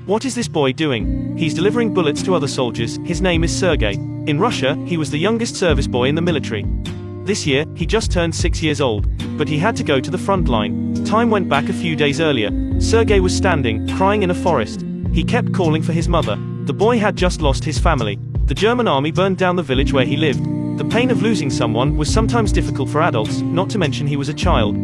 What is this boy doing? He's delivering bullets to other soldiers. His name is Sergei. In Russia, he was the youngest service boy in the military. This year, he just turned 6 years old. But he had to go to the front line. Time went back a few days earlier. Sergei was standing, crying in a forest. He kept calling for his mother. The boy had just lost his family. The German army burned down the village where he lived. The pain of losing someone was sometimes difficult for adults, not to mention he was a child.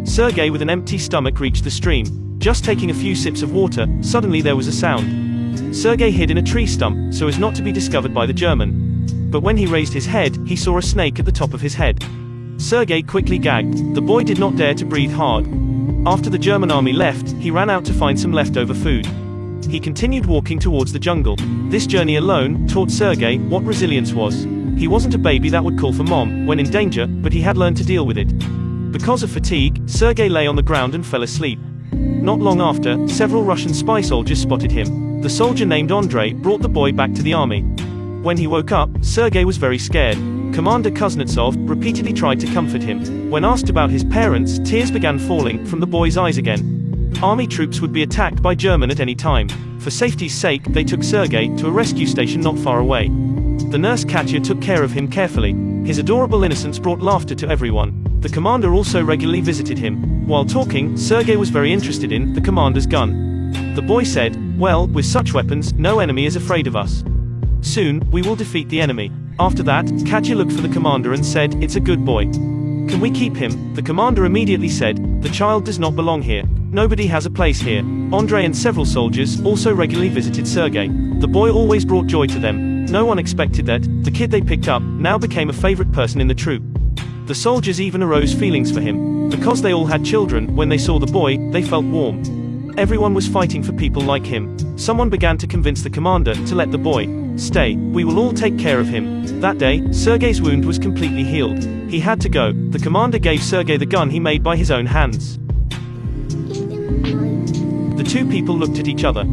Sergei, with an empty stomach, reached the stream. Just taking a few sips of water, suddenly there was a sound. Sergei hid in a tree stump, so as not to be discovered by the German. But when he raised his head, he saw a snake at the top of his head. Sergei quickly gagged. The boy did not dare to breathe hard. After the German army left, he ran out to find some leftover food. He continued walking towards the jungle. This journey alone taught Sergei what resilience was. He wasn't a baby that would call for mom when in danger, but he had learned to deal with it. Because of fatigue, Sergei lay on the ground and fell asleep. Not long after, several Russian spy soldiers spotted him. The soldier named Andrei brought the boy back to the army. When he woke up, Sergei was very scared. Commander Kuznetsov repeatedly tried to comfort him. When asked about his parents, tears began falling from the boy's eyes again. Army troops would be attacked by German at any time. For safety's sake, they took Sergei to a rescue station not far away. The nurse Katya took care of him carefully. His adorable innocence brought laughter to everyone. The commander also regularly visited him. While talking, Sergei was very interested in the commander's gun. The boy said, "Well, with such weapons, no enemy is afraid of us. Soon, we will defeat the enemy." After that, Katya looked for the commander and said, "It's a good boy. Can we keep him?" The commander immediately said, "The child does not belong here. Nobody has a place here." Andrei and several soldiers also regularly visited Sergei. The boy always brought joy to them. No one expected that the kid they picked up now became a favorite person in the troop. The soldiers even aroused feelings for him. Because they all had children, when they saw the boy, they felt warm. Everyone was fighting for people like him. Someone began to convince the commander to let the boy stay. "We will all take care of him." That day, Sergei's wound was completely healed. He had to go. The commander gave Sergei the gun he made by his own hands. The two people looked at each other.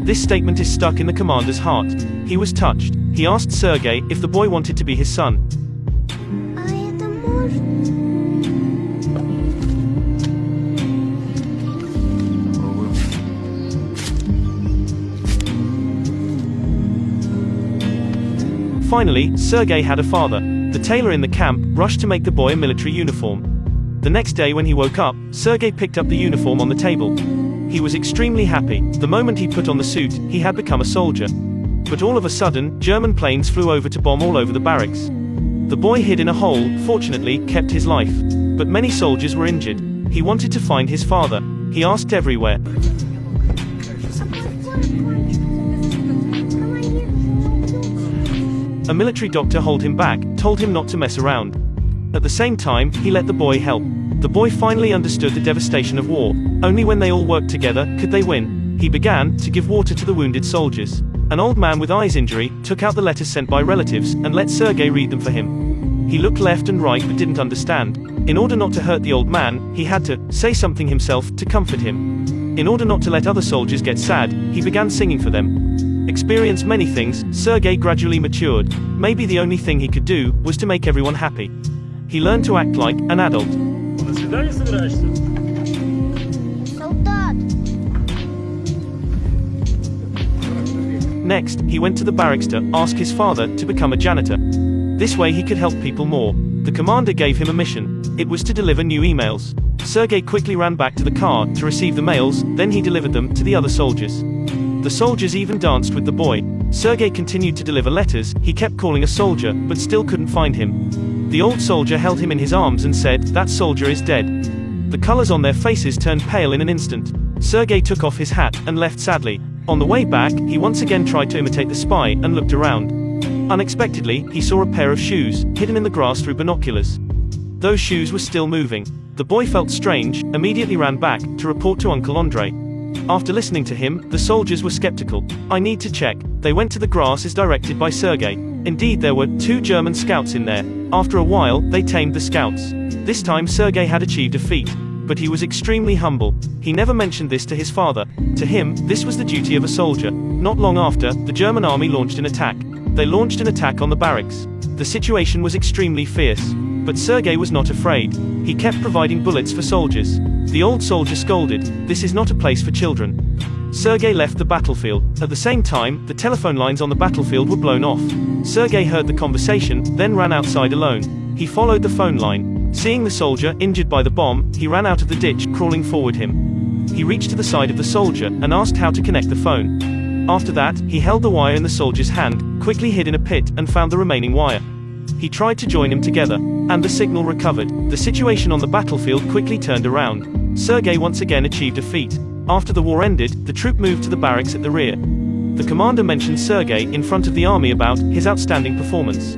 This statement is stuck in the commander's heart. He was touched. He asked Sergei if the boy wanted to be his son. Finally, Sergei had a father. The tailor in the camp rushed to make the boy a military uniform. The next day when he woke up, Sergei picked up the uniform on the table. He was extremely happy. The moment he put on the suit, he had become a soldier. But all of a sudden, German planes flew over to bomb all over the barracks. The boy hid in a hole, fortunately, kept his life. But many soldiers were injured. He wanted to find his father. He asked everywhere. A military doctor held him back, told him not to mess around. At the same time, he let the boy help. The boy finally understood the devastation of war. Only when they all worked together could they win. He began to give water to the wounded soldiers. An old man with eyes injury took out the letters sent by relatives and let Sergei read them for him. He looked left and right but didn't understand. In order not to hurt the old man, he had to say something himself to comfort him. In order not to let other soldiers get sad, he began singing for them. Experienced many things, Sergei gradually matured. Maybe the only thing he could do was to make everyone happy. He learned to act like an adult. Next, he went to the barracks to ask his father to become a janitor. This way he could help people more. The commander gave him a mission. It was to deliver new emails. Sergei quickly ran back to the car to receive the mails, then he delivered them to the other soldiers. The soldiers even danced with the boy. Sergei continued to deliver letters. He kept calling a soldier, but still couldn't find him. The old soldier held him in his arms and said, "That soldier is dead." The colors on their faces turned pale in an instant. Sergei took off his hat and left sadly. On the way back, he once again tried to imitate the spy and looked around. Unexpectedly, he saw a pair of shoes, hidden in the grass through binoculars. Those shoes were still moving. The boy felt strange, immediately ran back to report to Uncle Andrei. After listening to him, the soldiers were skeptical. "I need to check." They went to the grass as directed by Sergei. Indeed, there were 2 German scouts in there. After a while, they tamed the scouts. This time Sergei had achieved a feat. But he was extremely humble. He never mentioned this to his father. To him, this was the duty of a soldier. Not long after, the German army launched an attack. They launched an attack on the barracks. The situation was extremely fierce. But Sergei was not afraid. He kept providing bullets for soldiers. The old soldier scolded, "This is not a place for children." Sergei left the battlefield. At the same time, the telephone lines on the battlefield were blown off. Sergei heard the conversation, then ran outside alone. He followed the phone line. Seeing the soldier injured by the bomb, he ran out of the ditch, crawling forward him. He reached to the side of the soldier and asked how to connect the phone. After that, he held the wire in the soldier's hand, quickly hid in a pit, and found the remaining wire. He tried to join him together, and the signal recovered. The situation on the battlefield quickly turned around. Sergei once again achieved a feat. After the war ended, the troop moved to the barracks at the rear. The commander mentioned Sergei in front of the army about his outstanding performance.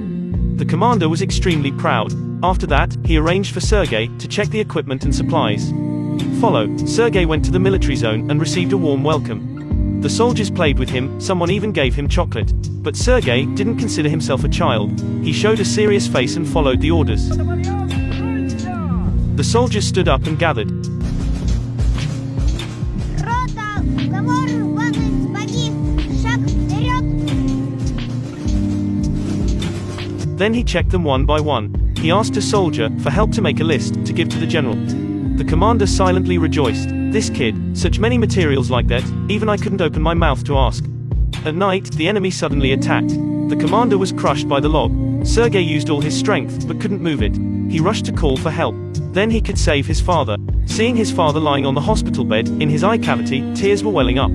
The commander was extremely proud. After that, he arranged for Sergei to check the equipment and supplies. Sergei went to the military zone and received a warm welcome. The soldiers played with him, someone even gave him chocolate. But Sergei didn't consider himself a child. He showed a serious face and followed the orders. The soldiers stood up and gathered. Then he checked them one by one. He asked a soldier for help to make a list to give to the general. The commander silently rejoiced. This kid, such many materials like that, even I couldn't open my mouth to ask. At night, the enemy suddenly attacked. The commander was crushed by the log. Sergei used all his strength, but couldn't move it. He rushed to call for help. Then he could save his father. Seeing his father lying on the hospital bed, in his eye cavity, tears were welling up.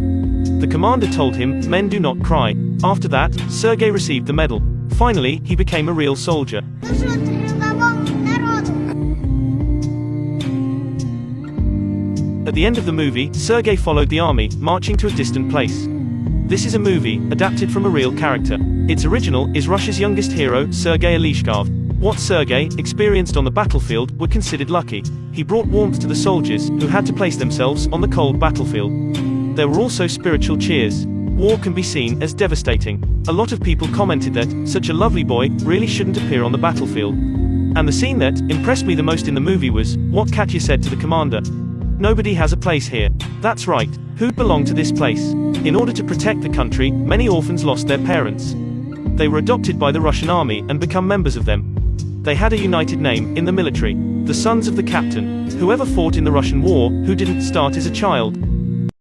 The commander told him, "Men do not cry." After that, Sergei received the medal. Finally, he became a real soldier. At the end of the movie, Sergei followed the army, marching to a distant place. This is a movie, adapted from a real character. Its original is Russia's youngest hero, Sergei Elishkov. What Sergei experienced on the battlefield were considered lucky. He brought warmth to the soldiers, who had to place themselves on the cold battlefield. There were also spiritual cheers. War can be seen as devastating. A lot of people commented that such a lovely boy really shouldn't appear on the battlefield. And the scene that impressed me the most in the movie was what Katya said to the commander. "Nobody has a place here." That's right. Who belonged to this place? In order to protect the country, many orphans lost their parents. They were adopted by the Russian army and become members of them. They had a united name in the military. The sons of the captain. Whoever fought in the Russian war, who didn't start as a child,